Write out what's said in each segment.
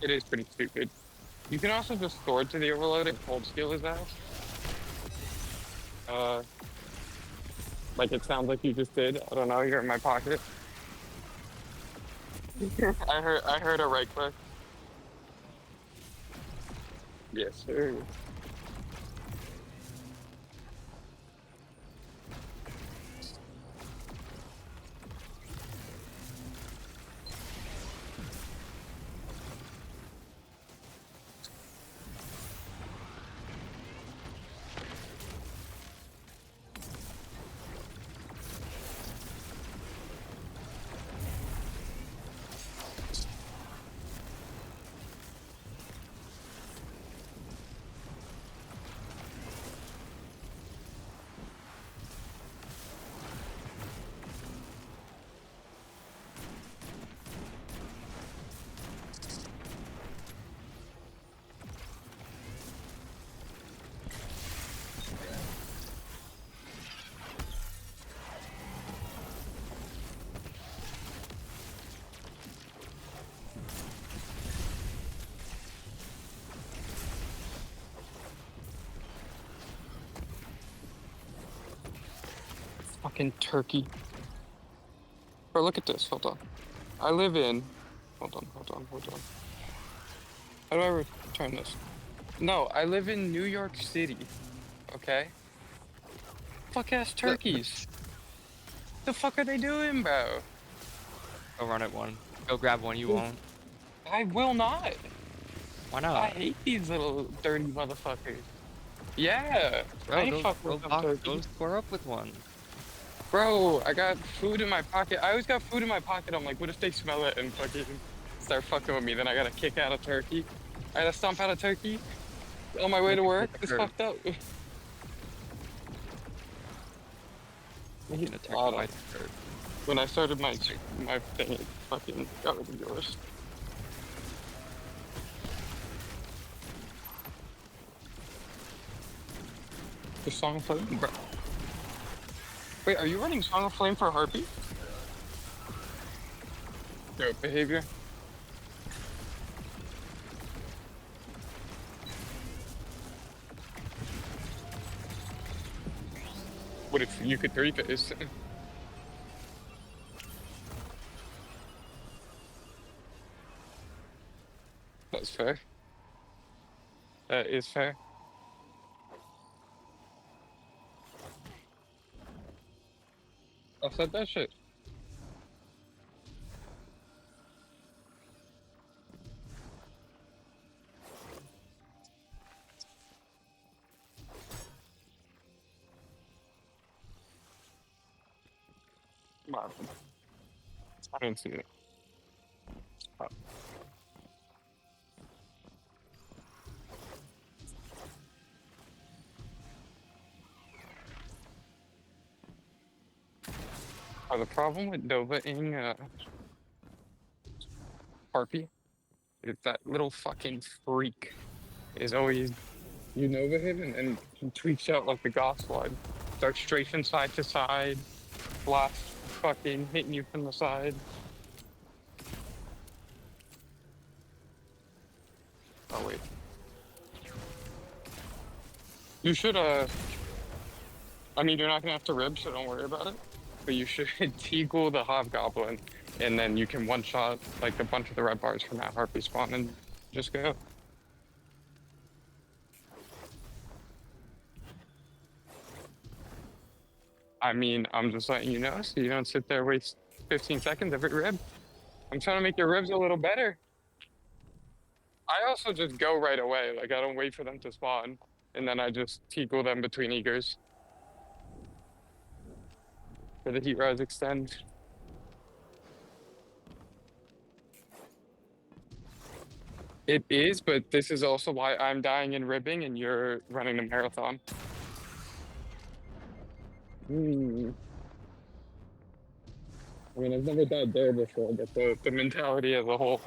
It is pretty stupid. You can also just sword to the overload and cold steal his ass. Uh, like it sounds like you just did. I don't know. You're in my pocket. I heard a right click. Yes, sir. Fucking turkey. Bro, look at this. Hold on. I live in. Hold on. How do I return this? No, I live in New York City. Okay. Fuck ass turkeys. The fuck are they doing, bro? Go run at one. Go grab one you won't. I will not. Why I not? hate these little dirty motherfuckers. Yeah, I Bro, ain't go fucking go with them box go turkeys. score up with one. Bro, I got food in my pocket. I always got food in my pocket. I'm like, what if they smell it and fucking start fucking with me? Then I gotta kick out a turkey. I gotta stomp out a turkey on my way Make to it work. hit the It's curb. fucked up. Making a turkey I bite don't. the curb. When I started my thing, it fucking got rid of yours. The Song of Flame? Bro. Wait, are you running Song of Flame for Harpy? Dope behavior. What if you could three phase? That's fair. That is fair. I said that shit. Come on. I didn't see it. The problem with Nova-ing Harpy is that little fucking freak is always you Nova him and then he tweaks out like the goth one. Starts strafing side to side, blast fucking hitting you from the side. Oh wait. You should I mean you're not gonna have to rib, so don't worry about it. But you should Teagle the Hobgoblin and then you can one shot like a bunch of the red bars from that Harpy spawn and just go. I mean, I'm just letting you know so you don't sit there waste 15 seconds every rib. I'm trying to make your ribs a little better. I also just go right away. Like I don't wait for them to spawn, and then I just teagle them between eagers for the heat rise extend. It is, but this is also why I'm dying in ribbing and you're running the marathon. Hmm. I mean, I've never died there before, but the mentality as a whole,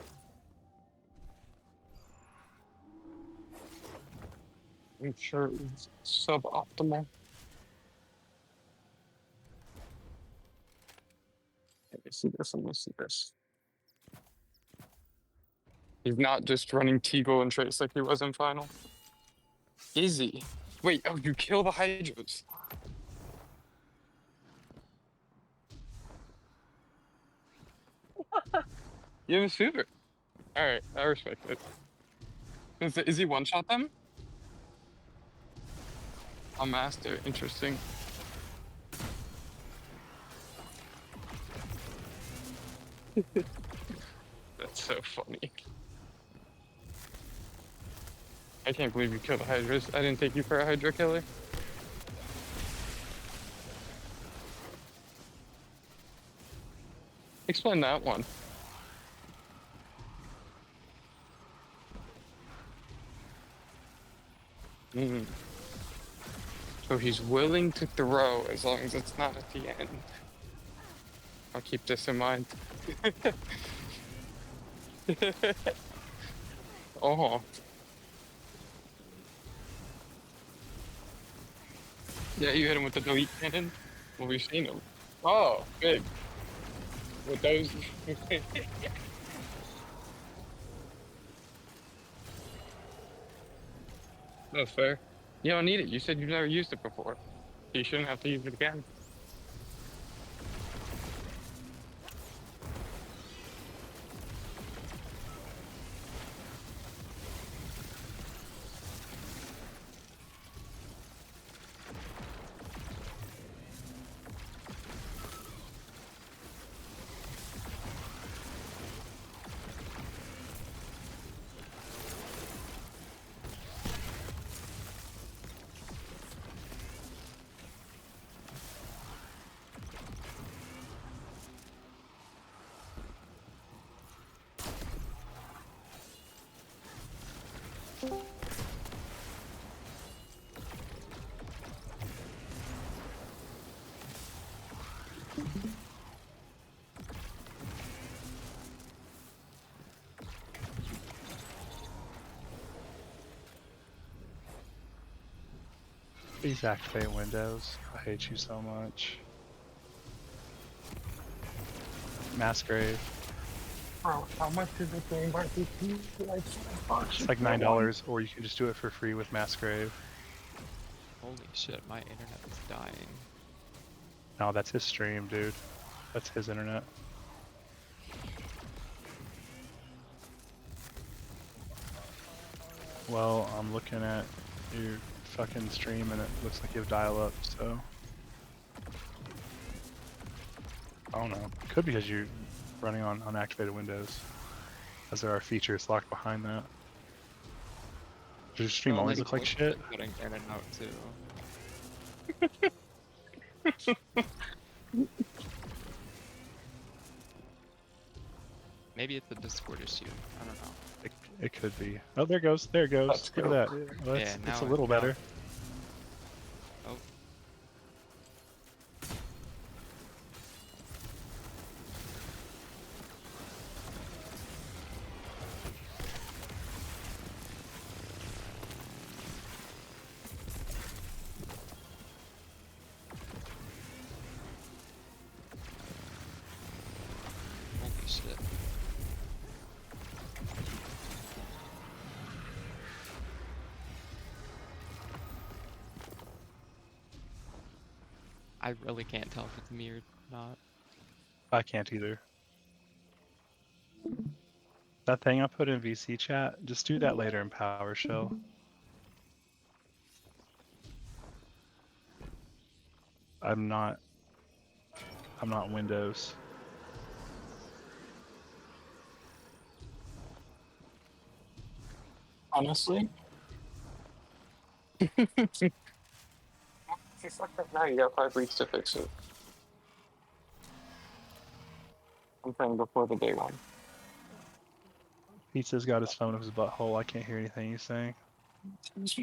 I'm sure is suboptimal. Let me see this. Let me see this. He's not just running Teagle and Trace like he was in final. Is he? Wait, oh, you kill the Hydras. You have a super. Alright, I respect it. Is he one-shot them? A master, interesting. That's so funny. I can't believe you killed the Hydras. I didn't take you for a Hydra killer. Explain that one. Mm. So he's willing to throw as long as it's not at the end. I'll keep this in mind. Oh. Yeah, you hit him with the delete cannon? Well, we've seen him. Oh, big. With those. That's fair. You don't need it. You said you've never used it before. You shouldn't have to use it again. Please activate Windows. I hate you so much. Massgrave. Bro, how much is the game by BP? Like $5. It's like $9, or you can just do it for free with Massgrave. Holy shit, my internet is dying. No, that's his stream, dude. That's his internet. Well, I'm looking at your fucking stream and it looks like you have dial-up, so... I don't know. Could be because you're running on unactivated Windows, as there are features locked behind that. Does your stream Well, always then look like it's shit? Getting in and out too. Maybe it's a Discord issue. I don't know. It could be. Oh, there it goes. There it goes. Let's Look go. at that. Well, Yeah, it's a now- little now- better. Oh. Holy shit. I really can't tell if it's me or not. I can't either. That thing I put in VC chat, just do that later in PowerShell. I'm not Windows. Honestly. It's like right now, you got 5 weeks to fix it. I'm playing before the day one. Pizza's got his phone in his butthole. I can't hear anything he's saying.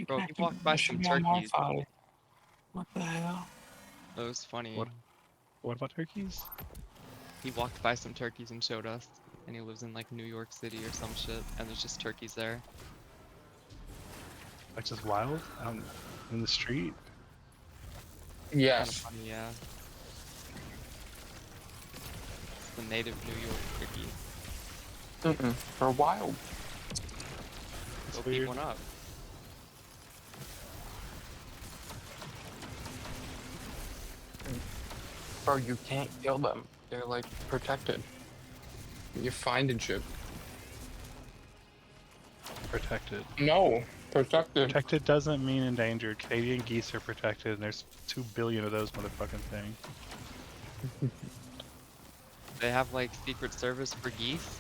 Bro, he walked by some turkeys. What the hell? That was funny. What about turkeys? He walked by some turkeys and showed us. And he lives in like New York City or some shit. And there's just turkeys there. Like just wild out in the street? Kind of Yes. funny, yeah. It's the native New York turkey. They're wild. That's Go weird. beat one up. Bro, you can't kill them. They're like protected. You're finding shit. Protected. No, protected. Protected doesn't mean endangered. Canadian geese are protected, and there's 2 billion of those motherfucking things. They have like Secret Service for geese.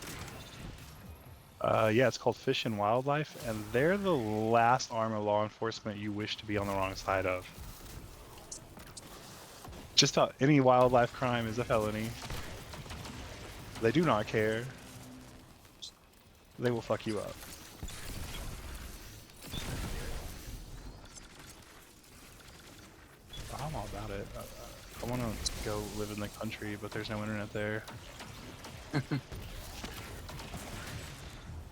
Yeah, it's called Fish and Wildlife, and they're the last arm of law enforcement you wish to be on the wrong side of. Just any wildlife crime is a felony. They do not care. They will fuck you up. I'm all about it. I want to go live in the country, but there's no internet there.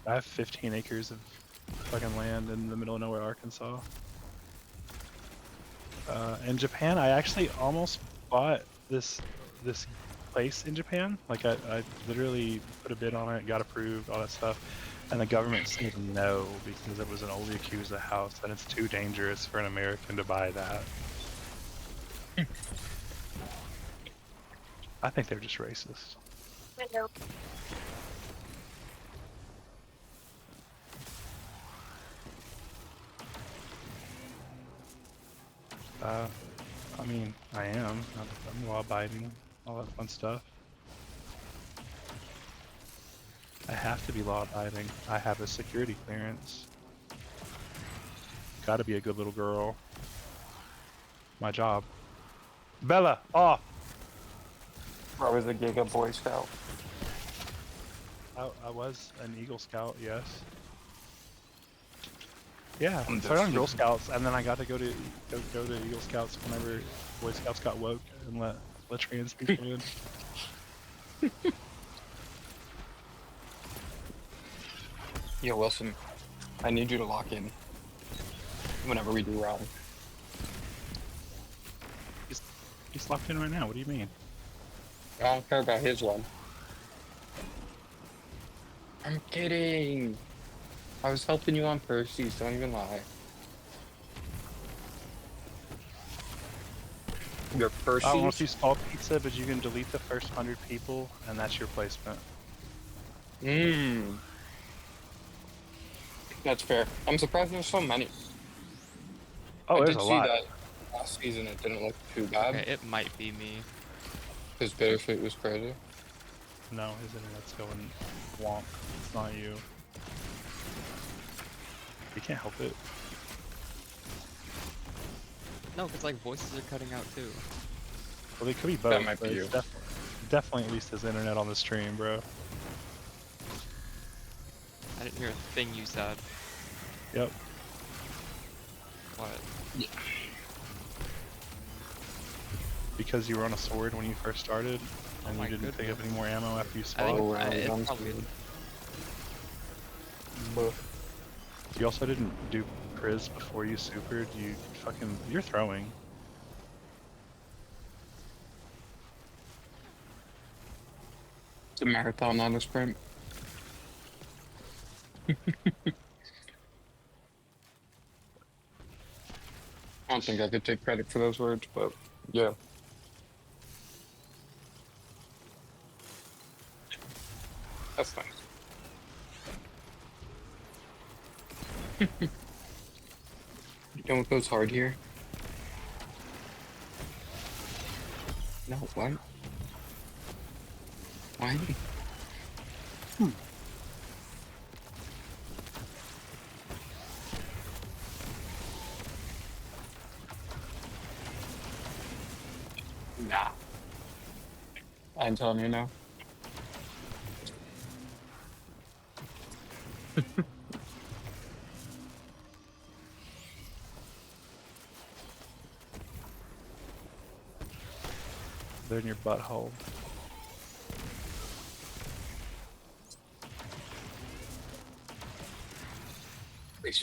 I have 15 acres of fucking land in the middle of nowhere, Arkansas. In Japan, I actually almost bought this place in Japan. Like I literally put a bid on it, got approved, all that stuff, and the government said no because it was an old Yakuza house and it's too dangerous for an American to buy that. I think they're just racist. I mean, I am. I'm law-abiding, all that fun stuff. I have to be law-abiding. I have a security clearance. Gotta be a good little girl. My job. Bella, off! I was a Giga Boy Scout. I was an Eagle Scout, yes. Yeah, I'm I started on just- Girl Scouts, and then I got to go to Eagle Scouts whenever Boy Scouts got woke and let trans people in. Yo, Wilson, I need you to lock in whenever we do rally. He's locked in right now. What do you mean? I don't care about his one. I'm kidding. I was helping you on Percy's, don't even lie. Your Percy's? I don't know if you saw pizza, but you can delete the first 100 people, and that's your placement. Mmm. That's fair. I'm surprised there's so many. Oh, I there's did a see lot. that last season. It didn't look too bad Okay, it might be me. because Bittersweet was crazy. No, his internet's going wonk. It's not you. You can't help it. No, because like voices are cutting out too. Well, they could be both. might be but it's you. definitely at least his internet on the stream, bro. I didn't hear a thing you said. Yep. What? Because you were on a sword when you first started, and my you didn't pick up goodness. any more ammo after you I swapped. think Oh, it's I'm probably screwed. You also didn't do Priz before you supered. You're throwing. It's a marathon, not a sprint. I don't think I could take credit for those words, but yeah. That's nice. You know what goes hard here? No, what? Why? Nah. I'm telling you now. They're in your butthole.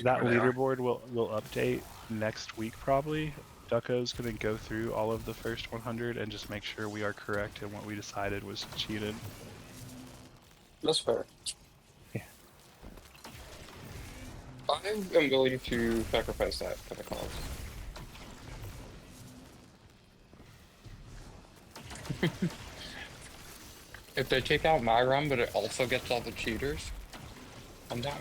That leaderboard will update next week probably. Ducko's gonna go through all of the first 100 and just make sure we are correct in what we decided was cheated. That's fair. Yeah. I am willing to sacrifice that for the cause. If they take out my run, but it also gets all the cheaters, I'm down.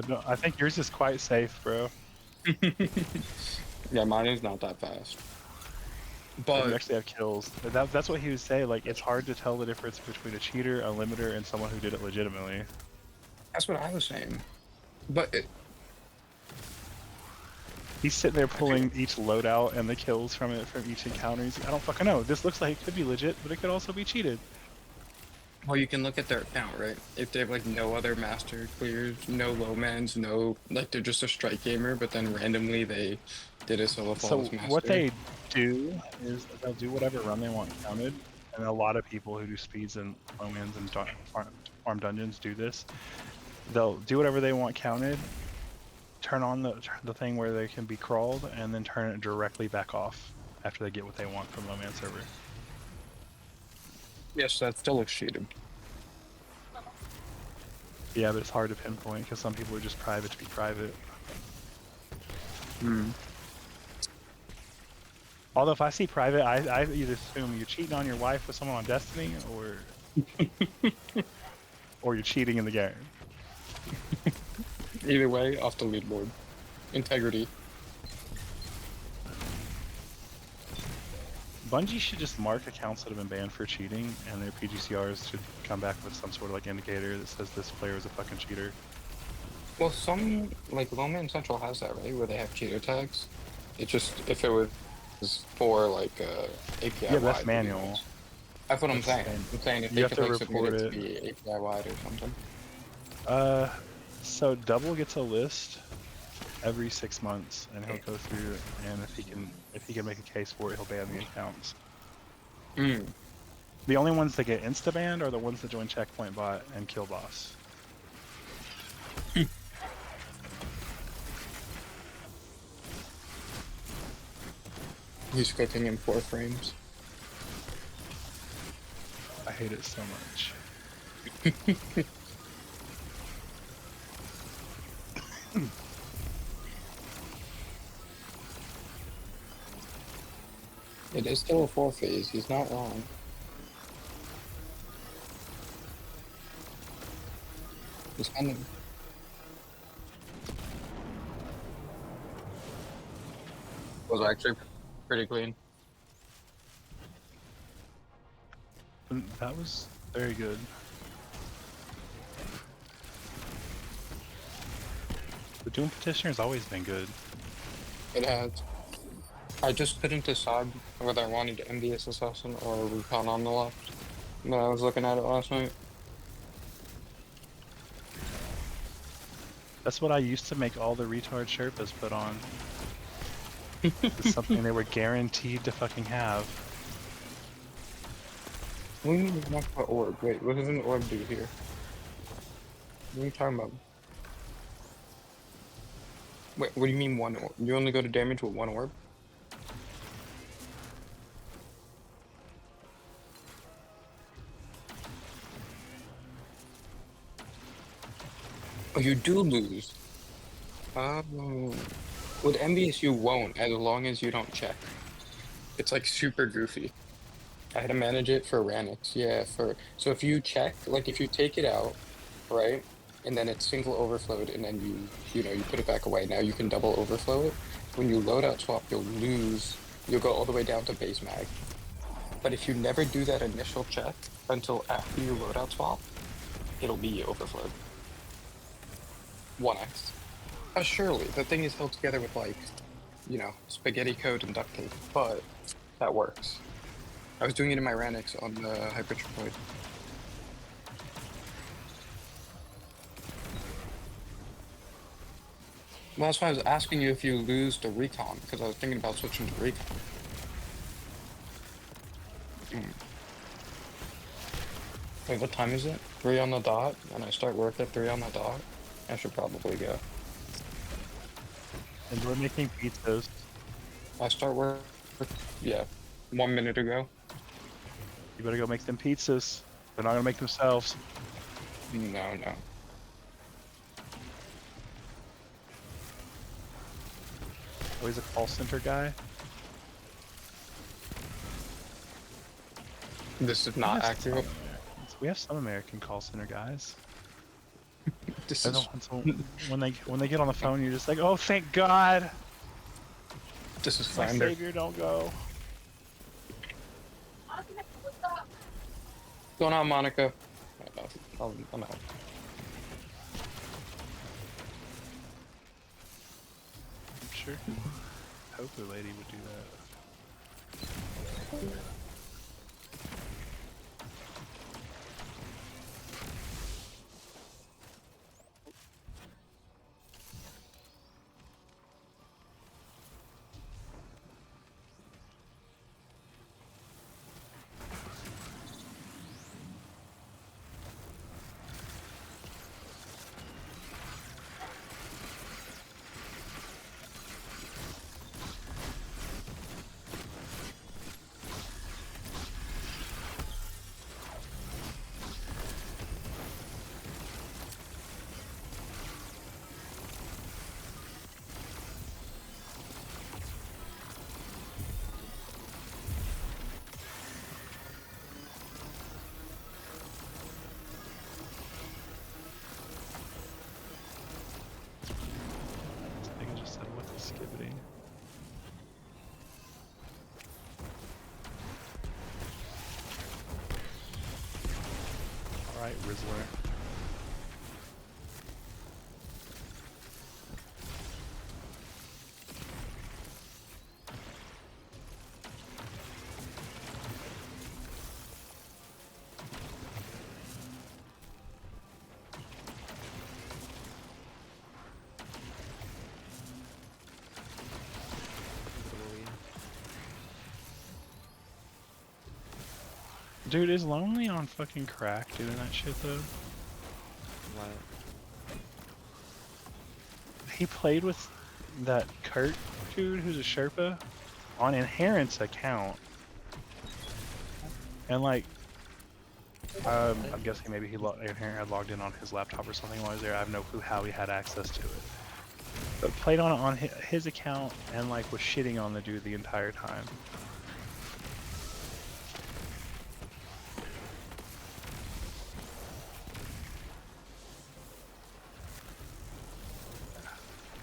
No, I think yours is quite safe, bro. Yeah, mine is not that fast. You But actually have kills. That's what he would say. Like, it's hard to tell the difference between a cheater, a limiter, and someone who did it legitimately. that's what I was saying. But He's sitting there pulling each loadout and the kills from it from each encounter. He's like, I don't fucking know. This looks like it could be legit, but it could also be cheated. well, you can look at their account, right? If they have like no other master clears, no low mans, no like they're just a strike gamer, but then randomly they did a solo So flawless master. what they do is they'll do whatever run they want counted, and a lot of people who do speeds and omens and farm dungeons do this. They'll do whatever they want counted, turn on the thing where they can be crawled, and then turn it directly back off after they get what they want from low man server. Yes, that still looks cheated. Yeah, but it's hard to pinpoint because some people are just private to be private. Hmm. Although if I see private, I either assume you're cheating on your wife with someone on Destiny, or you're cheating in the game. Either way, off the leaderboard. Integrity. Bungie should just mark accounts that have been banned for cheating, and their PGCRs should come back with some sort of like indicator that says this player is a fucking cheater. Well, some like Lowman Central has that, right? Where they have cheater tags. It just if it was for like API. Yeah, but that's wide manual. videos. That's what I'm That's saying. insane. I'm saying if You they have could to like submit report it to it. be API wide or something. So Double gets a list every 6 months, and he'll go through it, and if he can make a case for it, he'll ban the accounts. Mm. The only ones that get insta banned are the ones that join Checkpoint Bot and Kill Boss. He's cooking in 4 frames. I hate it so much. It is still a 4 phase. He's not wrong. He's kind of. Was actually pretty clean. That was very good. The Doom Petitioner's always been good. It has. I just couldn't decide whether I wanted MVS Assassin or Recon on the left when I was looking at it last night. That's what I used to make all the retard Sherpas put on. It's something they were guaranteed to fucking have. What do you mean not about orb? Wait, what does an orb do here? What are you talking about? Wait, what do you mean one orb? You only go to damage with one orb? Oh, you do lose. With MVS you won't, as long as you don't check. It's like super goofy. I had to manage it for Ranix, yeah, so if you check, like if you take it out, right, and then it's single overflowed, and then you put it back away, now you can double overflow it. When you loadout swap, you'll go all the way down to base mag. But if you never do that initial check until after you loadout swap, it'll be overflowed. 1x. Surely, the thing is held together with like, spaghetti code and duct tape, but that works. I was doing it in my Ranix on the Hypertrophoid. Well, that's why I was asking you if you lose the Recon, because I was thinking about switching to Recon. Wait, what time is it? 3 on the dot? And I start work at 3 on the dot? I should probably go. And we're making pizzas. I start work, yeah, 1 minute ago. You better go make them pizzas. They're not gonna make themselves. No. Oh, he's a call center guy. This is We not have some accurate. Americans. We have some American call center guys. This They're the is ones when they get on the phone, you're just like, oh, thank God, this is my Finder. savior, don't go. What's going on, Monica? I'm out. I'm sure Tofu lady would do that. I think I just said what the skibbity. All right, Rizzler. Literally. Dude, is Lonely on fucking crack doing that shit though? What? He played with that Kurt dude who's a Sherpa on Inherent's account. And like, I'm guessing maybe Inherent had logged in on his laptop or something while he was there. I have no clue how he had access to it. But played on his account and like was shitting on the dude the entire time.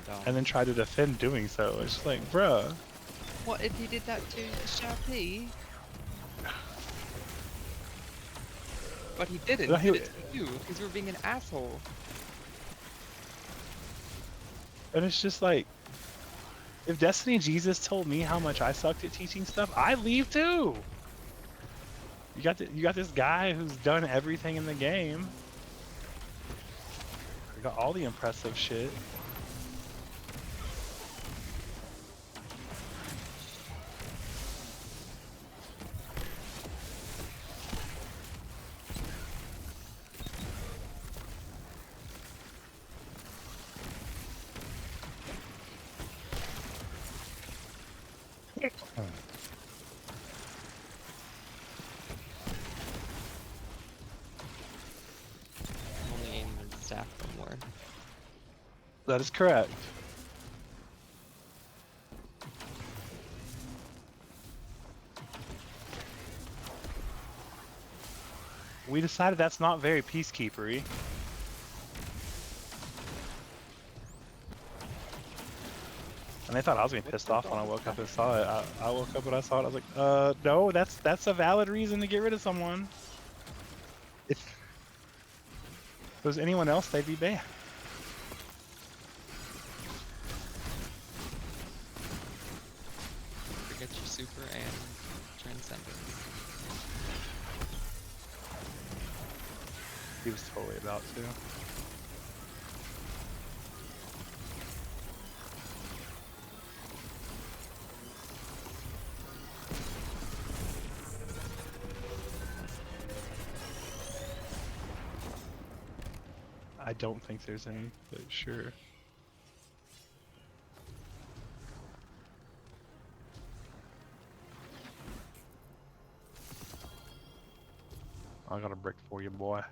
Dumb. And then tried to defend doing so. It's just like, bruh. What if he did that to Sharpie? But he didn't. No, He he- did it to you because you were being an asshole. And it's just like, if Destiny Jesus told me how much I sucked at teaching stuff, I'd leave too. You got this guy who's done everything in the game. You got all the impressive shit. I'm only aiming at the staff no more. That is correct. We decided that's not very peacekeepery. And they thought I was being pissed off when I woke up and saw it. I woke up and I saw it. I was like, no, that's a valid reason to get rid of someone. If it was anyone else, they'd be banned. Forget your super and transcendence. He was totally about to. I don't think there's any, but sure. I got a brick for you, boy.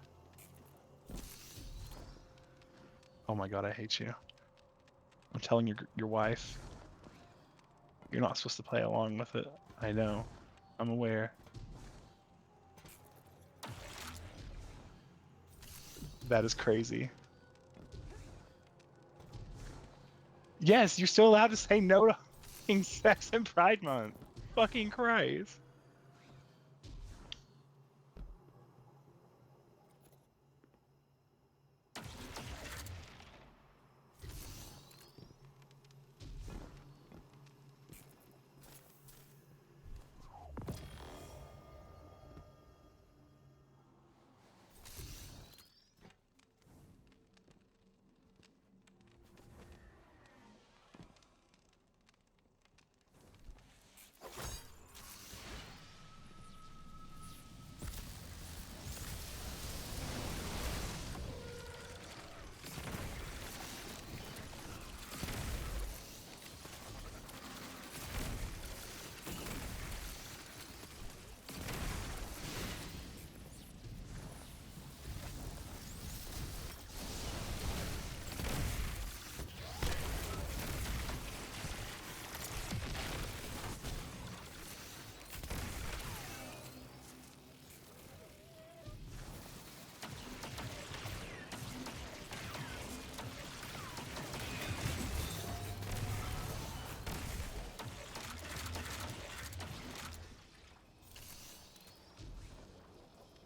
Oh my god, I hate you. I'm telling your wife. You're not supposed to play along with it. I know. I'm aware. That is crazy. Yes, you're still allowed to say no to fucking sex in Pride Month. Fucking Christ.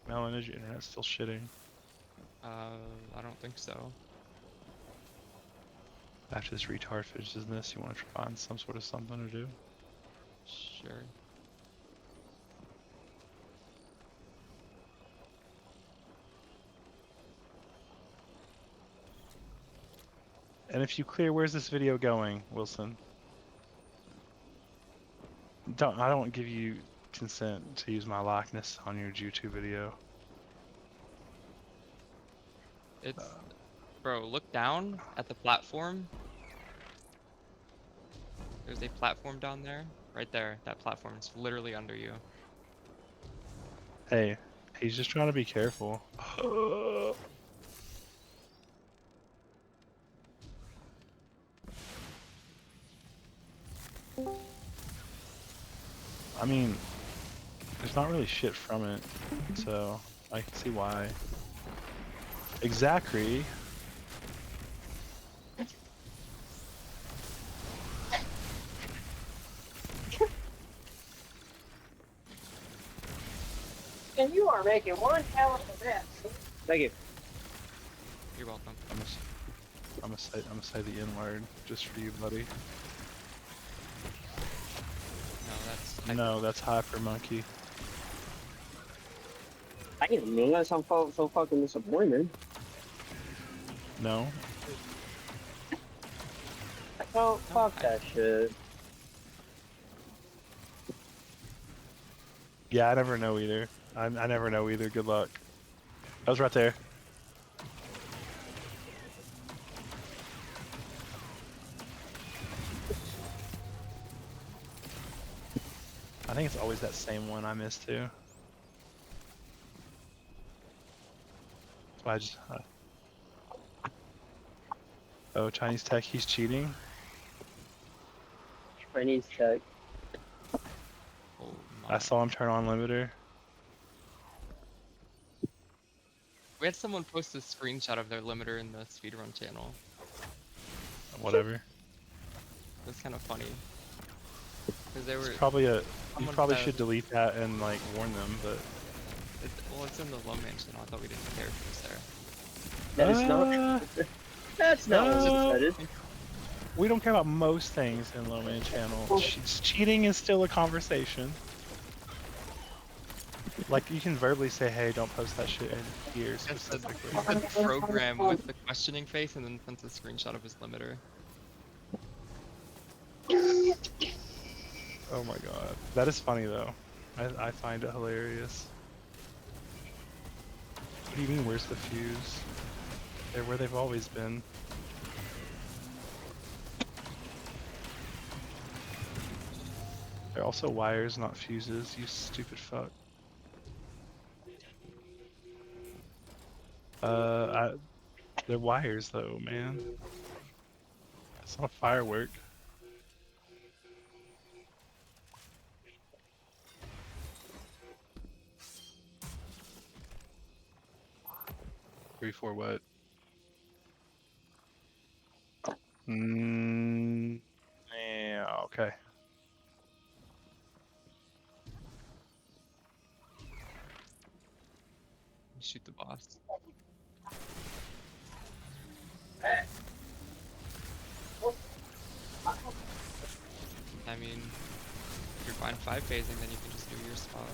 Melon, is your internet still shitting? I don't think so. After this retard finishes this, you want to find some sort of something to do? Sure. And if you clear, where's this video going, Wilson? I don't give you consent to use my likeness on your YouTube video. It's, bro, look down at the platform. There's a platform down there. Right there. That platform is literally under you. Hey, he's just trying to be careful. I mean, there's not really shit from it, so I can see why. Exactly. And you are making one hell of a mess. Thank you. You're welcome. I'm gonna say the N word just for you, buddy. No, that's No, that's Hyper Monkey. Damn, man, that's so fucking disappointed. No, Oh, fuck that shit. yeah, I never know either. I never know either. Good luck. I was right there. I think it's always that same one I miss too. So I just. Oh, Chinese tech, he's cheating. Chinese tech. oh I my. saw him turn on limiter. We had someone post a screenshot of their limiter in the speedrun channel. Whatever. It was kind of funny. Because they were. It's probably a. You someone probably said- should delete that and like warn them, but. Well, it's in the low man channel. I thought we didn't care if it was there. That is not. That's not what it said. We don't care about most things in Low Man Channel. Cheating is still a conversation. Like, you can verbally say, hey, don't post that shit in here It's the specifically. program with the questioning face and then sends a screenshot of his limiter. Oh my god. That is funny, though. I find it hilarious. What do you mean, where's the fuse? They're where they've always been. They're also wires, not fuses, you stupid fuck. They're wires though, man. It's not a firework. 3-4 what? Yeah, okay. Shoot the boss. I mean, if you're fine 5-phasing, then you can just do your spot.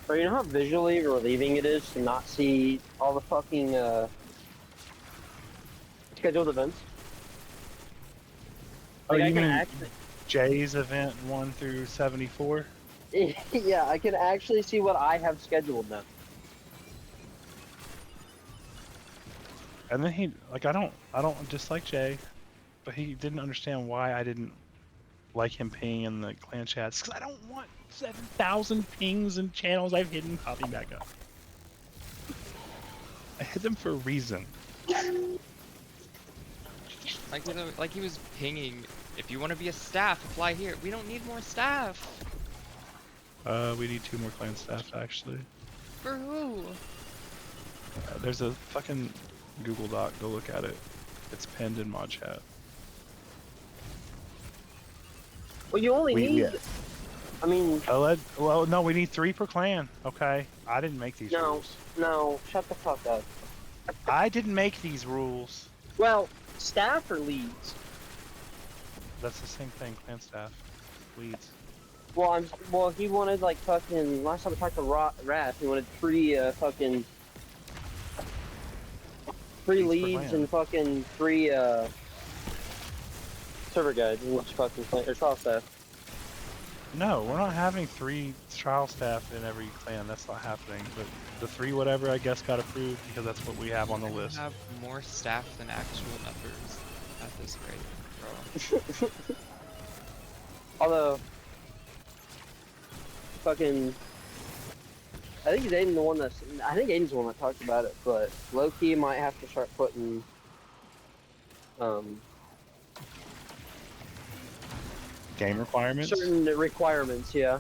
Bro, you know how visually relieving it is to not see all the fucking scheduled events? Oh, Like, I you can mean actually, Jay's event 1 through 74? yeah, I can actually see what I have scheduled now. And then he like I don't dislike Jay, but he didn't understand why I didn't like him pinging in the clan chats because I don't want 7,000 pings and channels I've hidden popping back up. I hid them for a reason. Like, like he was pinging, if you want to be a staff, apply here. We don't need more staff. We need 2 more clan staff actually. For who? There's a fucking Google Doc. Go look at it. It's pinned in mod chat. Well, you only need. Yeah. I mean, Well, no, we need 3 per clan. Okay, I didn't make these rules. no, shut the fuck up. I didn't make these rules. Well, staff or leads? That's the same thing. Clan staff, leads. Well, he wanted like fucking. Last time I talked to Wrath, he wanted 3 fucking 3 Leads per leads clan. and fucking 3 server guides and each fucking clan or trial staff. No, we're not having 3 trial staff in every clan. That's not happening. But the 3 whatever I guess got approved because that's what we have on the We list. have more staff than actual members at this rate, bro. Although, fucking, I think Aiden's the one that talked about it, but low-key might have to start putting, Game requirements. certain requirements, yeah.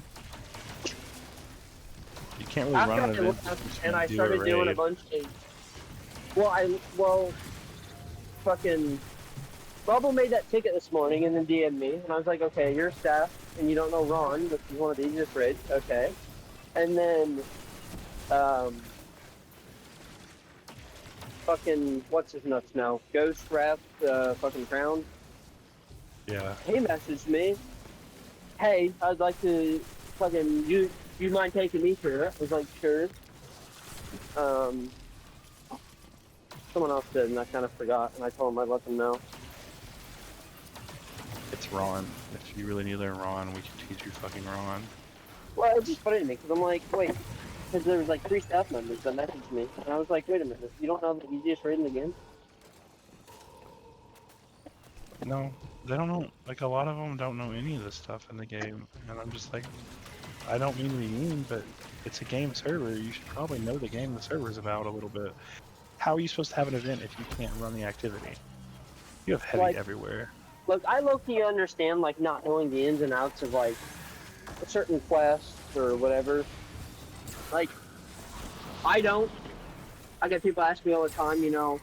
You can't really After run I an event. looked up if you and can't I do started doing a raid. bunch of, fucking, Bubble made that ticket this morning and then DM'd me, and I was like, okay, you're staff, and you don't know Ron, which is one of the easiest raids, okay. And then, fucking, what's his nuts now? Ghost Wrath, fucking Crown. Yeah. He messaged me, hey, I'd like to fucking, you mind taking me through it? I was like, sure. Someone else did, and I kind of forgot, and I told him I'd let them know. It's Ron. If you really need to learn Ron, we can teach you fucking Ron. Well, it just funny to me, because I'm like, wait, because there was like 3 staff members that messaged me, and I was like, wait a minute, you don't know the easiest raid in the game? No, they don't know. Like a lot of them don't know any of this stuff in the game, and I'm just like, I don't mean to be mean, but it's a game server. You should probably know the game the server's about a little bit. How are you supposed to have an event if you can't run the activity? You have heavy Like- everywhere. Look, I low-key understand, like, not knowing the ins and outs of, like, a certain quest or whatever. Like, I don't. I get people ask me all the time, you know,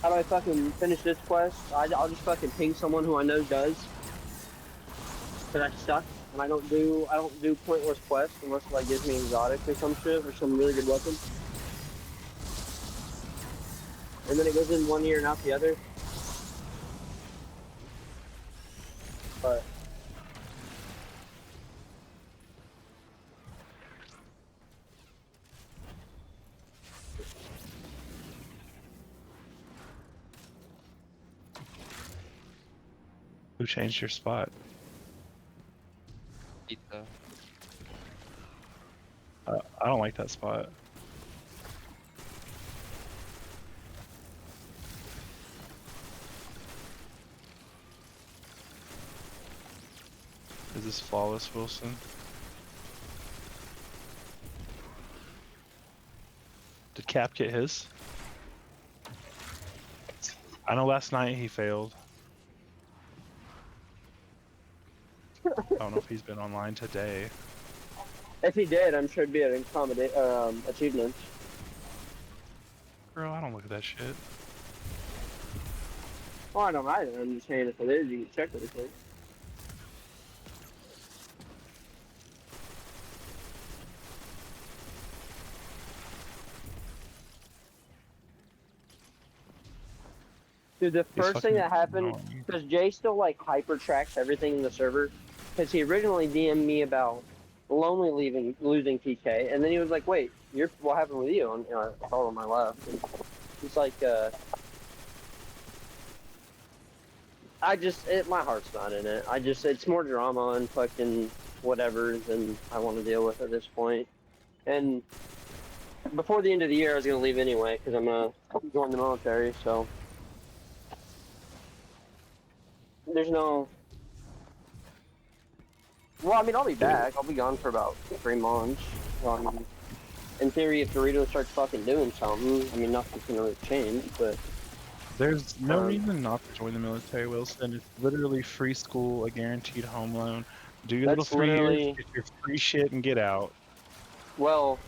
how do I fucking finish this quest? I'll just fucking ping someone who I know does. Cause I suck, and I don't do pointless quests unless it, like, gives me exotics or some shit or some really good weapon. And then it goes in one ear and out the other. But Who changed your spot? Pizza. I don't like that spot. Is this flawless, Wilson? Did Cap get his? I know last night he failed. I don't know if he's been online today. If he did, I'm sure it'd be an achievement. Girl, I don't look at that shit. Well, I don't either. I'm just saying if it is, you can check really quick. Dude, the first thing that happened, because Jay still like hyper tracks everything in the server, because he originally DM'd me about Lonely losing PK, and then he was like, "Wait, what happened with you?" And I told him I left. And he's like, my heart's not in it. It's more drama and fucking whatever than I want to deal with at this point. And before the end of the year, I was gonna leave anyway, because I'm gonna join the military, so. There's no. Well, I mean, I'll be back. I'll be gone for about 3 months. In theory, if Dorito starts fucking doing something, I mean, nothing's gonna really change, but. There's no reason not to join the military, Wilson. It's literally free school, a guaranteed home loan. Do your little 3 years, get your free shit, and get out. Well,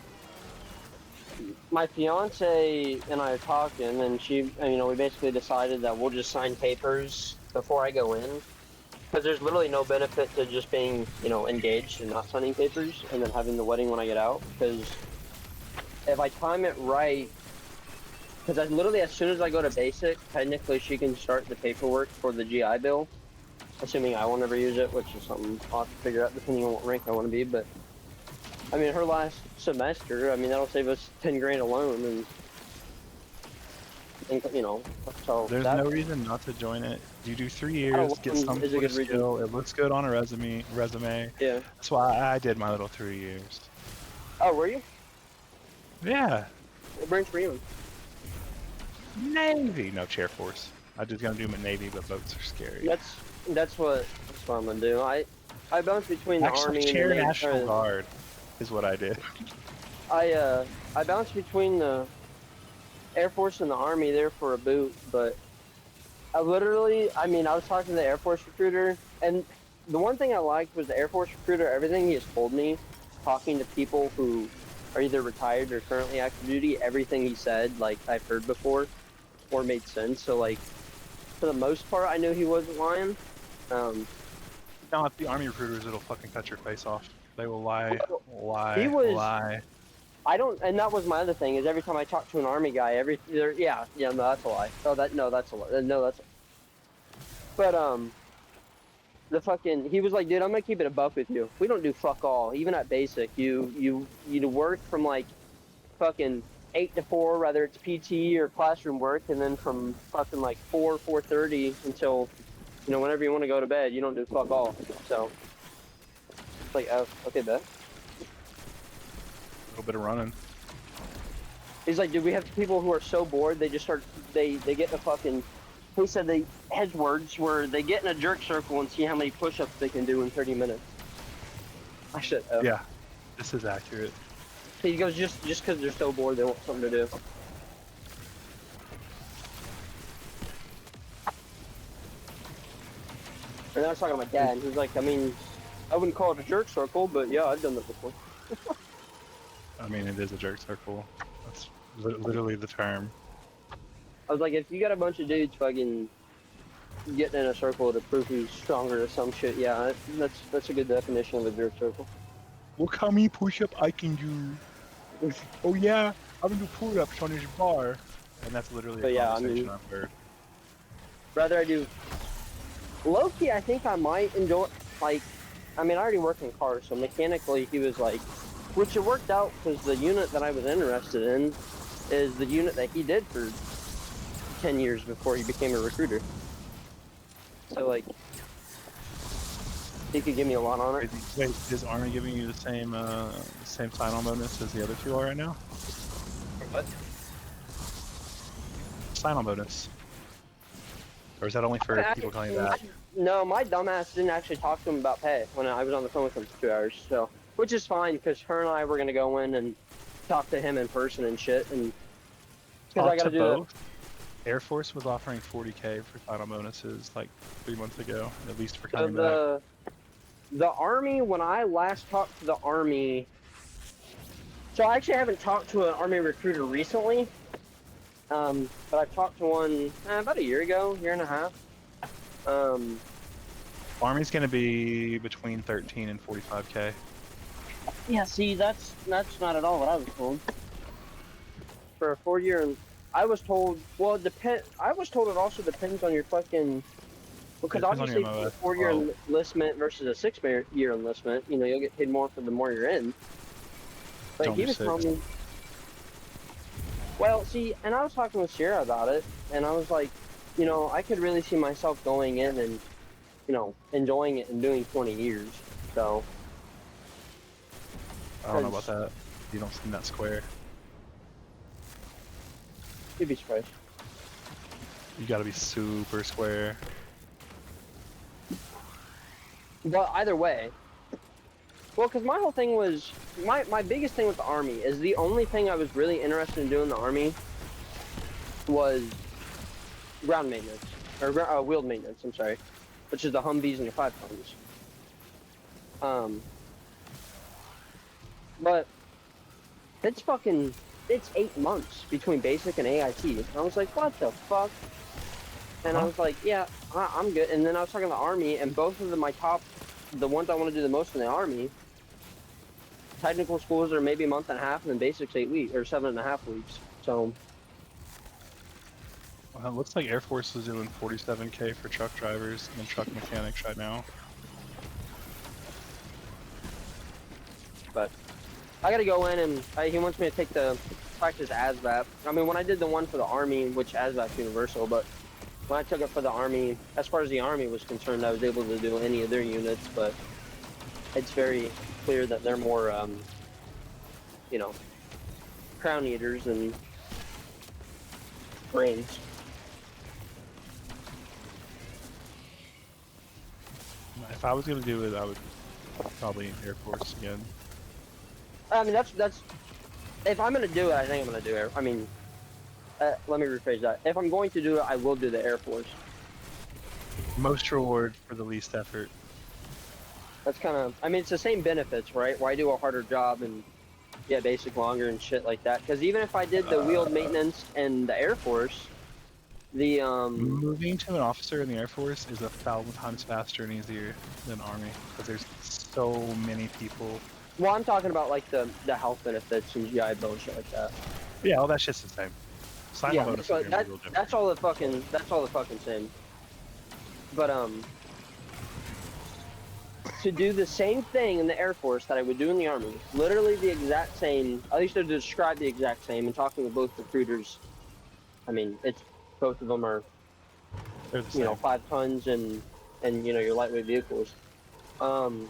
my fiance and I are talking, and we basically decided that we'll just sign papers before I go in, because there's literally no benefit to just being, engaged and not signing papers, and then having the wedding when I get out, because if I time it right, because literally as soon as I go to basic, technically she can start the paperwork for the GI Bill, assuming I won't ever use it, which is something I'll have to figure out depending on what rank I want to be, but, I mean, her last semester, I mean, that'll save us 10 grand alone, and so there's no reason not to join it. You do 3 years, get some sort of skill. It looks good on a resume. Yeah. That's why I did my little 3 years. Oh, were you? Yeah. What branch were you in? Navy. No, Chair Force. I just gonna do my Navy, but boats are scary. That's what I'm gonna do. I bounced between the Army Chair and the National Guard is what I did. I bounced between the Air Force and the Army there for a boot, but I was talking to the Air Force recruiter, and the one thing I liked was the Air Force recruiter, everything he has told me, talking to people who are either retired or currently active duty, everything he said, like, I've heard before, or made sense, so, like, for the most part, I knew he wasn't lying. No, if the Army recruiters, it'll fucking cut your face off. They will lie. And that was my other thing, is every time I talk to an Army guy, no, that's a lie. That's a lie. No, that's. But he was like, dude, I'm gonna keep it a buck with you. We don't do fuck all. Even at basic, you work from like fucking 8 to 4, whether it's PT or classroom work, and then from fucking like 4:30 until whenever you want to go to bed, you don't do fuck all. So it's like, oh, okay, bet. A little bit of running. He's like, dude, we have people who are so bored, they just start, they get in a fucking, he said his words were, they get in a jerk circle and see how many push-ups they can do in 30 minutes. I should have. Yeah, this is accurate. He goes, just because they're so bored, they want something to do. And I was talking to my dad, and he's like, I mean, I wouldn't call it a jerk circle, but yeah, I've done that before. I mean, it is a jerk circle. That's literally the term. I was like, if you got a bunch of dudes fucking getting in a circle to prove who's stronger or some shit, yeah, that's a good definition of a jerk circle. Look how many push-up I can do. Oh yeah, I'm gonna do pull-ups on this bar. And that's literally a conversation I've heard. Rather I do... Low-key, I think I might enjoy... Like, I mean, I already work in cars, so mechanically he was like... Which it worked out, because the unit that I was interested in is the unit that he did for 10 years before he became a recruiter. So, like, he could give me a lot on it. Wait, is Army giving you the same sign-on bonus as the other two are right now? What? Sign-on bonus. Or is that only for people calling you that? No, my dumbass didn't actually talk to him about pay when I was on the phone with him for 2 hours, so... Which is fine, because her and I were going to go in and talk to him in person and shit, and... Because I got to do both. Air Force was offering $40K for sign-on bonuses like 3 months ago, at least for coming back. The Army, when I last talked to the Army, so I actually haven't talked to an Army recruiter recently, but I've talked to one about a year ago, year and a half. Army's gonna be between 13 and 45K. Yeah, see, that's not at all what I was told. For a 4-year, I was told, well, I was told it also depends on your fucking, because Depends on your obviously MOS. a 4-year Oh. enlistment versus a 6-year enlistment, you know, you'll get paid more for the more you're in. But Don't he do was 6. telling me, well, see, and I was talking with Sierra about it, and I was like, you know, I could really see myself going in and, you know, enjoying it and doing 20 years, so. I don't know about that. You don't seem that square. You'd be surprised. You gotta be super square. But either way, well, because my whole thing was, my biggest thing with the Army is the only thing I was really interested in doing in the Army was ground maintenance, or wheeled maintenance, I'm sorry, which is the Humvees and the 5 tons. But it's 8 months between basic and AIT. And I was like, what the fuck? And I was like, yeah, I'm good. And then I was talking to the Army, and both of them, the ones I want to do the most in the Army, technical schools are maybe a month and a half, and then basics 8 weeks, or 7.5 weeks. So. Well, it looks like Air Force is doing 47K for truck drivers and truck mechanics right now. But I gotta go in, and he wants me to take the practice ASVAB. I mean, when I did the one for the Army, which ASVAB's universal, but when I took it for the Army, as far as the Army was concerned, I was able to do any of their units, but it's very clear that they're more, you know, crown eaters and brains. If I was gonna do it, I would probably Air Force again. I mean, that's if I'm gonna do it, I think I'm gonna do it. I mean, let me rephrase that. If I'm going to do it, I will do the Air Force. Most reward for the least effort. That's kind of, I mean, it's the same benefits, right? Why do a harder job and get basic longer and shit like that? Because even if I did the wheeled maintenance and the Air Force, the moving to an officer in the Air Force is 1,000 times faster and easier than Army because there's so many people. well, I'm talking about like the health benefits and GI Bill and shit like that. Yeah, all that shit's the same. Sign Yeah, bonus so is gonna be a little different. that's all the fucking same. But to do the same thing in the Air Force that I would do in the Army, literally the exact same, at least to describe the exact same, and talking with both recruiters, I mean, it's both of them are, They're the you same. know, 5 tons and you know, your lightweight vehicles. To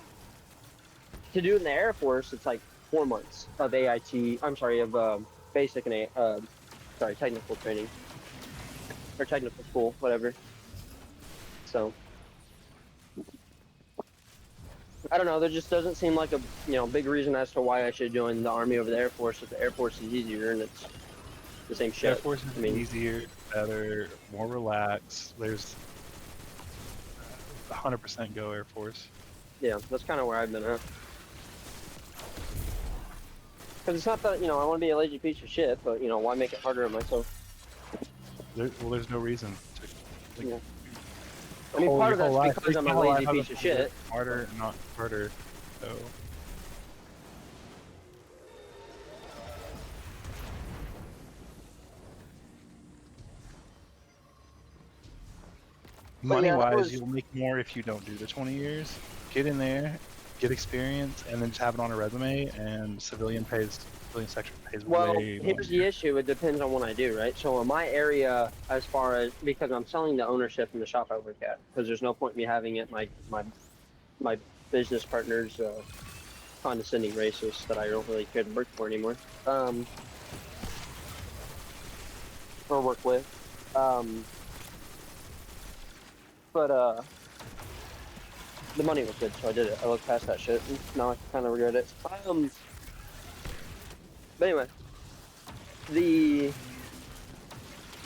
do it in the Air Force, it's like 4 months of AIT. I'm sorry, of basic and technical training or technical school, whatever. So I don't know. There just doesn't seem like a big reason as to why I should join the Army over the Air Force. If the Air Force is easier and it's the same shit. Air Force is I mean, easier, better, more relaxed. There's 100% go Air Force. yeah, that's kind of where I've been at. Because it's not that I want to be a lazy piece of shit, but why make it harder on myself? There's no reason to. Yeah. I mean, part of Your whole that's life- because I'm a your whole lazy life piece of shit. Harder, not harder. So. But yeah, that Money-wise, was- you'll make more if you don't do the 20 years. Get in there, get experience, and then just have it on a resume. And civilian section pays Well, way more. here's the issue. It depends on what I do, right? So in my area, as far as, because I'm selling the ownership in the shop I work at, because there's no point in me having it. My business partners condescending racists that I don't really care to work for anymore, or work with. But the money was good, so I did it. I looked past that shit. And now I kind of regret it. But anyway, the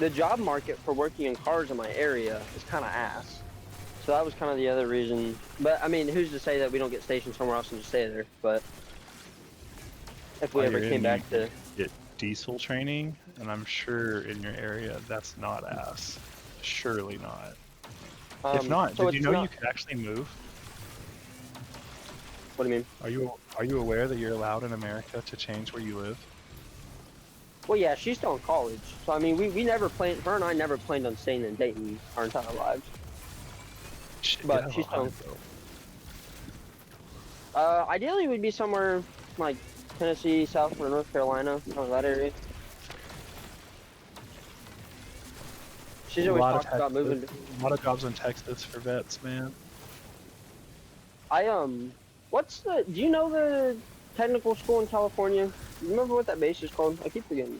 job market for working in cars in my area is kind of ass. So that was kind of the other reason. But I mean, who's to say that we don't get stationed somewhere else and just stay there? But if we While ever you're came in, back to, get diesel training, and I'm sure in your area that's not ass. Surely not. If not, so did you it's know not, you could actually move? what do you mean? Are you aware that you're allowed in America to change where you live? Well, yeah, she's still in college. So I mean, we never planned. Her and I never planned on staying in Dayton our entire lives. Shit, But get out she's of still. Ohio, Ideally, we'd be somewhere like Tennessee, South or North Carolina, that area. She's a always lot of talked about moving. a lot of jobs in Texas for vets, man. What's the? Do you know the technical school in California? You remember what that base is called? I keep forgetting.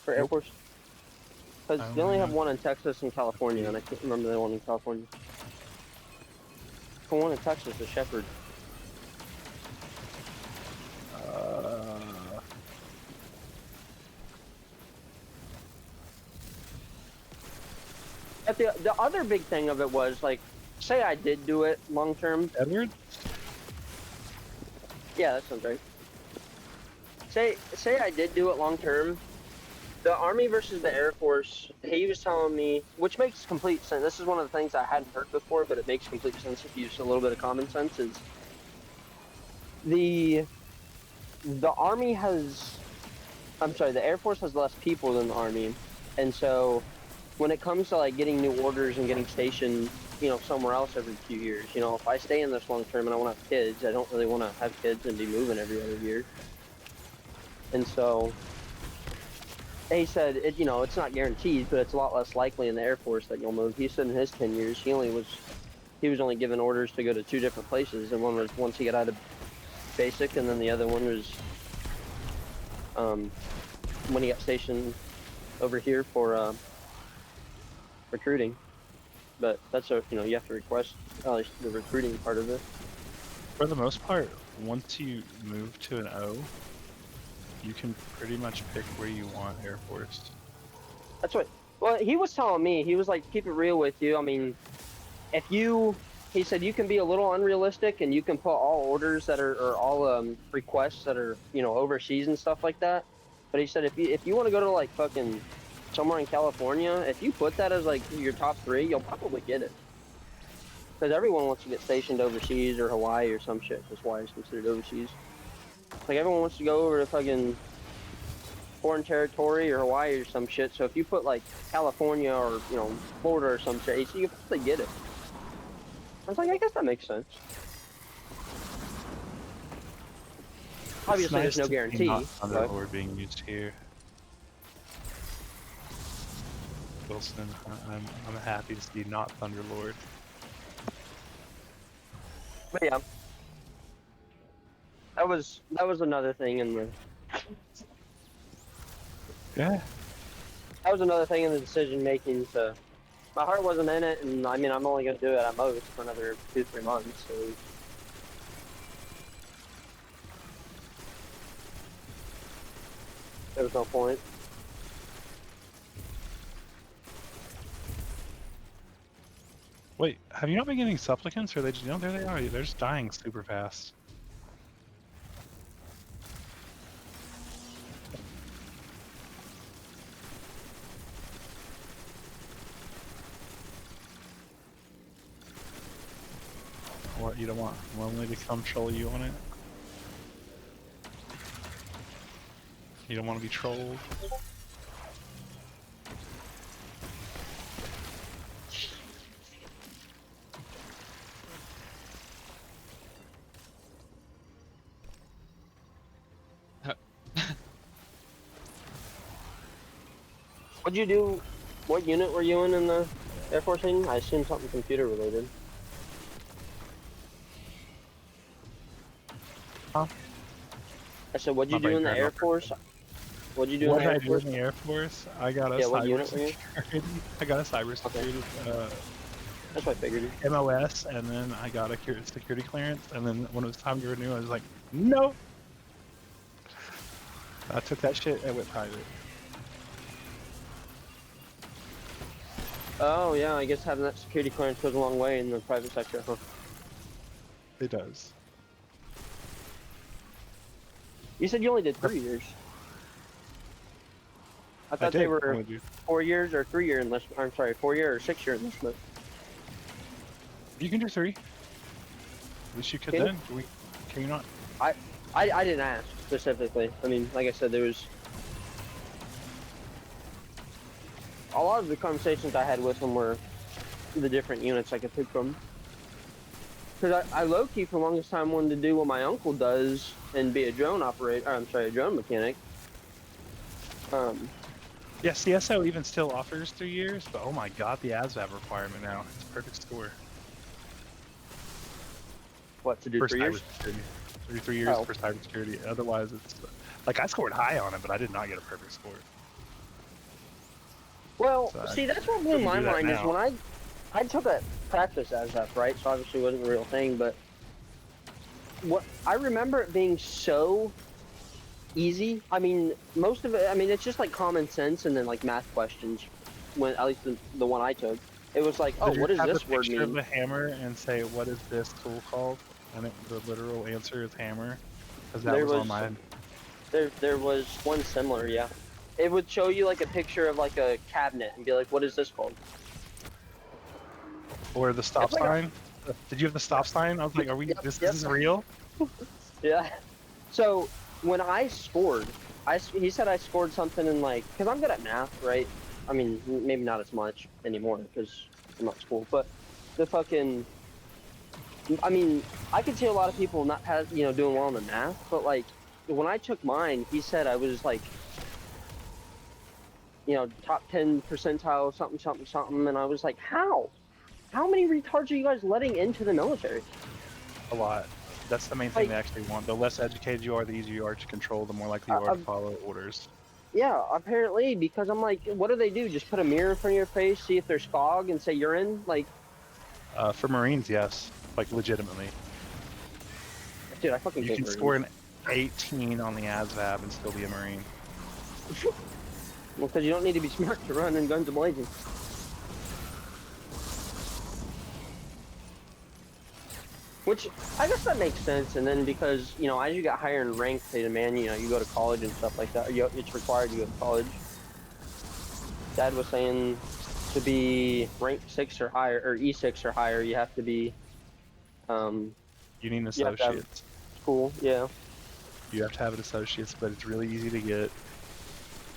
For Air Nope. Force. I Because don't they only have know. one in Texas and California, and I can't remember the one in California. The one in Texas is Shepherd. But the other big thing of it was, like, say I did do it long term. Edward? Yeah, that sounds right. Say I did do it long term. The Army versus the Air Force, he was telling me, which makes complete sense. This is one of the things I hadn't heard before, but it makes complete sense if you use a little bit of common sense. Is the Army has, I'm sorry, the Air Force has less people than the Army, and so when it comes to like getting new orders and getting stationed, somewhere else every few years, if I stay in this long term and I want to have kids, I don't really want to have kids and be moving every other year, and so. He said, it's not guaranteed, but it's a lot less likely in the Air Force that you'll move. He said in his 10 years, he was only given orders to go to 2 different places, and one was once he got out of basic, and then the other one was when he got stationed over here for recruiting. But that's you have to request at least the recruiting part of it. For the most part, once you move to an O, you can pretty much pick where you want Air Force. That's what. Well, he was telling me. He was like, keep it real with you. I mean, he said you can be a little unrealistic and you can put all orders that are, or all requests that are, overseas and stuff like that. But he said if you want to go to like fucking somewhere in California, if you put that as like your top 3, you'll probably get it. Because everyone wants to get stationed overseas or Hawaii or some shit. That's why it's considered overseas. Like, everyone wants to go over to fucking foreign territory or Hawaii or some shit, so if you put, like, California or, Florida or some shit, you can probably get it. I was like, I guess that makes sense. Obviously, nice there's no to see guarantee. not But... Thunderlord being used here. Wilson, I'm happy to see not Thunderlord. But yeah. That was another thing in the... Yeah. That was another thing in the decision making. So my heart wasn't in it, and I mean I'm only gonna do it at most for another 2-3 months. So there was no point. Wait, have you not been getting supplicants, or they just, there they are. They're just dying super fast. What, you don't want Lonely to come troll you on it? You don't want to be trolled? What'd you do? What unit were you in the Air Force thing? I assume something computer related. Huh? I said, what'd you My do in the brain Air turned off. Force? What'd you do What in the did I Air do Force? in the Air Force? I got a Yeah, what unit were you? cybersecurity. I got a cybersecurity That's what I figured. MOS, and then I got a security clearance. And then when it was time to renew, I was like, no. I took that shit and went private. Oh yeah, I guess having that security clearance goes a long way in the private sector, huh? It does. You said you only did 3 years. I thought they were only do. 4 years or 3 year enlistment. I'm sorry, 4 year or 6 year enlistment. You can do 3. At least you could Can you? then. Can you not? I didn't ask specifically. I mean, like I said, there was a lot of the conversations I had with them were the different units I could pick from. Because I low-key for the longest time wanted to do what my uncle does and be a drone operator. I'm sorry, a drone mechanic. Yeah, CSO even still offers 3 years, but oh my god, the ASVAB requirement now. It's a perfect score. What, to do For 3 years? cybersecurity. 3 years Oh. for cybersecurity. Otherwise, it's like I scored high on it, but I did not get a perfect score. Well, So see, that's what blew couldn't my do that mind is now. when I took a practice as that, right? So obviously it wasn't a real thing, but what I remember it being so easy. I mean, most of it, I mean, it's just like common sense and then like math questions. When at least the one I took, it was like, oh, Did you what does have this the word picture of mean? the hammer and say, what is this tool called? And the literal answer is hammer. Because that There was on was- mine. There was one similar, yeah. It would show you like a picture of like a cabinet and be like, what is this called? Or the stop It's like a- sign. Did you have the stop sign? I was like, are we, Yep, this yep. is real? Yeah. So when I scored, he said I scored something in like, because I'm good at math, right? I mean, maybe not as much anymore because I'm not school, but the fucking, I mean, I could see a lot of people not doing well in the math, but like when I took mine, he said I was like, top 10 percentile, something, something, something, and I was like, how? How many retards are you guys letting into the military? A lot. That's the main thing Like- they actually want. The less educated you are, the easier you are to control, the more likely you are to follow orders. Yeah, apparently, because I'm like, what do they do? Just put a mirror in front of your face, see if there's fog, and say you're in? Like, For Marines, yes. Like, legitimately. dude, I fucking You hate can Marines. score an 18 on the ASVAB and still be a Marine. Well, because you don't need to be smart to run in guns a blazing. Which, I guess that makes sense, and then because, as you get higher in rank, they demand, you go to college and stuff like that. It's required you go to college. Dad was saying to be rank 6 or higher, or E6 or higher, you have to be, You need an You have to have- associate's. school, yeah. You have to have an associate's, but it's really easy to get.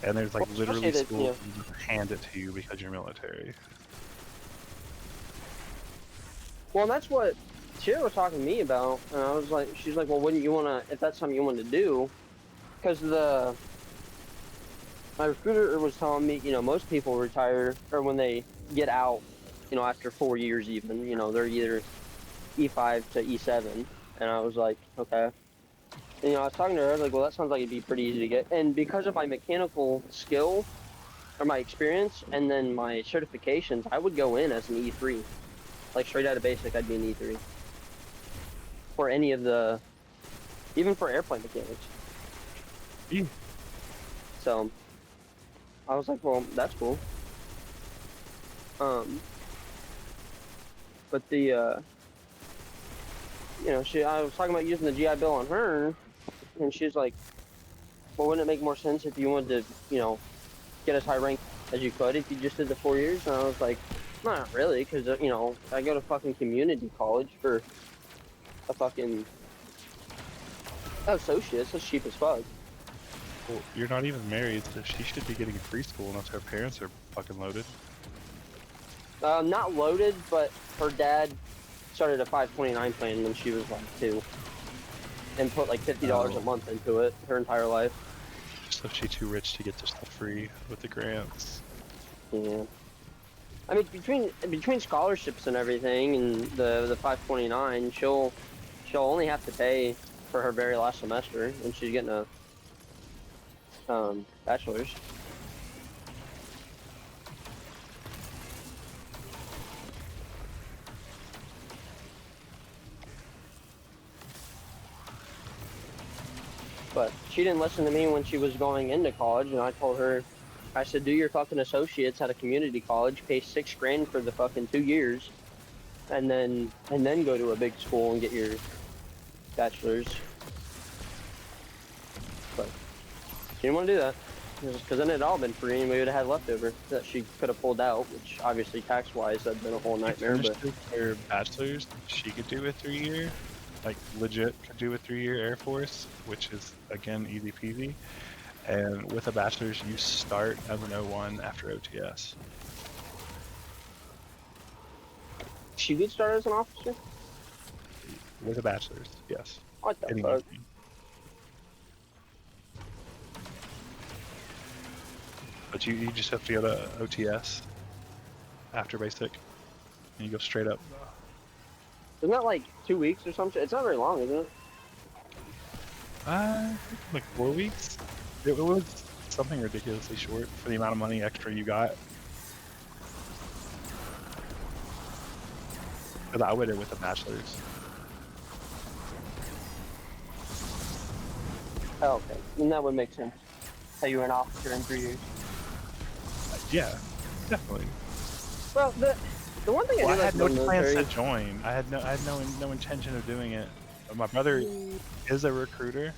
And there's like Well, literally associated, schools that just hand it to you because you're military. Well, that's what Shira was talking to me about, and I was like, she's like, well, wouldn't you want to, if that's something you want to do, because my recruiter was telling me, most people retire, or when they get out, after 4 years even, they're either E5 to E7, and I was like, okay. And, I was talking to her, I was like, well, that sounds like it'd be pretty easy to get, and because of my mechanical skill, or my experience, and then my certifications, I would go in as an E3. Like, straight out of basic, I'd be an E3. For any of the, even for airplane mechanics. Yeah. So, I was like, well, that's cool. But I was talking about using the GI Bill on her, and she's like, well, wouldn't it make more sense if you wanted to, get as high rank as you could if you just did the 4 years? And I was like, not really, because, I go to fucking community college for a fucking associates. That's cheap as fuck. Well, you're not even married, so she should be getting free school unless her parents are fucking loaded. Not loaded, but her dad started a 529 plan when she was like 2, and put like $50 a month into it her entire life. So she's too rich to get this stuff free with the grants. Yeah. I mean, between scholarships and everything, and the 529, she'll only have to pay for her very last semester, and she's getting a bachelor's. But she didn't listen to me when she was going into college, and I told her, I said, do your fucking associates at a community college, pay $6 grand for the fucking 2 years, and then go to a big school and get your bachelor's. But she didn't want to do that because then it'd all been free and we would have had leftover that she could have pulled out, which obviously tax-wise that'd been a whole nightmare. But her bachelor's, she could do a 3-year, like legit could do a 3-year Air Force, which is again easy peasy. And with a bachelor's, you start as an 01 after OTS. she could start as an officer. With a bachelor's, yes. What the Any fuck? company. But you just have to go to OTS after basic, and you go straight up. Isn't that like 2 weeks or something? It's not very long, isn't it? Like 4 weeks. It was something ridiculously short for the amount of money extra you got. Because I went in with a bachelor's. Oh, okay. Then that would make sense. How you were an officer in 3 years. Yeah, definitely. Well, the one thing Well, I I do like had no about the plans to military, join. I had no intention of doing it. But my brother is a recruiter,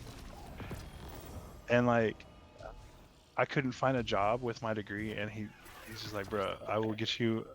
and like, I couldn't find a job with my degree, and he's just like, bro, I will get you